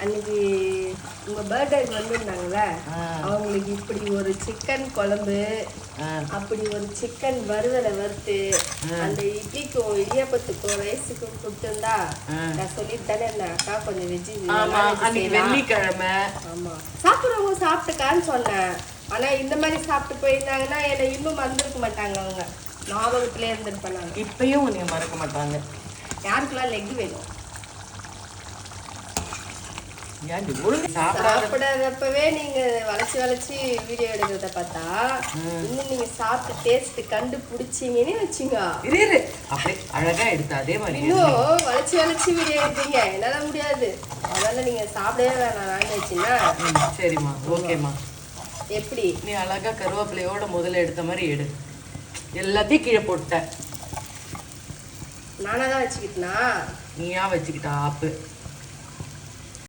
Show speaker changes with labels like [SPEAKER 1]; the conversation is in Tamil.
[SPEAKER 1] அன்னைக்கு உங்க பர்த்டேக்கு வந்திருந்தாங்கல்ல, அவங்களுக்கு இப்படி ஒரு சிக்கன் குழம்பு, அப்படி ஒரு சிக்கன் வறுவலை வறுத்து அந்த இட்லிக்கும் இடியாப்பத்துக்கும் ரைஸுக்கும் கொடுத்துருந்தா நான் சொல்லிட்டு தானே இருந்தேன், அக்கா கொஞ்சம் வெஜ்ஜு
[SPEAKER 2] வெள்ளிக்கிழமை
[SPEAKER 1] ஆமா சாப்பிட்றவங்க சாப்பிட்டுக்கான்னு சொன்னேன். ஆனா இந்த மாதிரி சாப்பிட்டு போயிருந்தாங்கன்னா என்னை இன்னும் மறந்துருக்க மாட்டாங்க, அவங்க ஞாபகத்திலே இருந்திருப்பாங்க.
[SPEAKER 2] இப்பயும் உன்னை மறக்க மாட்டாங்க.
[SPEAKER 1] யாருக்கெல்லாம் லெக் வேணும்?
[SPEAKER 2] சாப்பிடாதப்பவே
[SPEAKER 1] நீங்க வளைச்சு வீடியோ எடுக்கிறத பார்த்தா இன்னும் நீங்க சாப்பிட்டு டேஸ்ட் கண்டுபிடிச்சீங்கன்னு வச்சுங்க.
[SPEAKER 2] அப்படியே அழகா எடுத்து அதே மாதிரி
[SPEAKER 1] இன்னும் வளைச்சு வீடியோ எடுத்தீங்க, என்னால முடியாது. அதனால நீங்க சாப்பிடவே வேணாம் நான்வெஜ்னா.
[SPEAKER 2] சரிம்மா, ஓகேம்மா.
[SPEAKER 1] எப்படி
[SPEAKER 2] நீ அழகா கருவேப்பிலையோட முதல்ல எடுத்த மாதிரி எடு. எல்லாத்தையும் கீழே போட்ட
[SPEAKER 1] நானா தான் வச்சுக்கிட்டனா?
[SPEAKER 2] நீயா வச்சுக்கிட்டா ஆப்பு.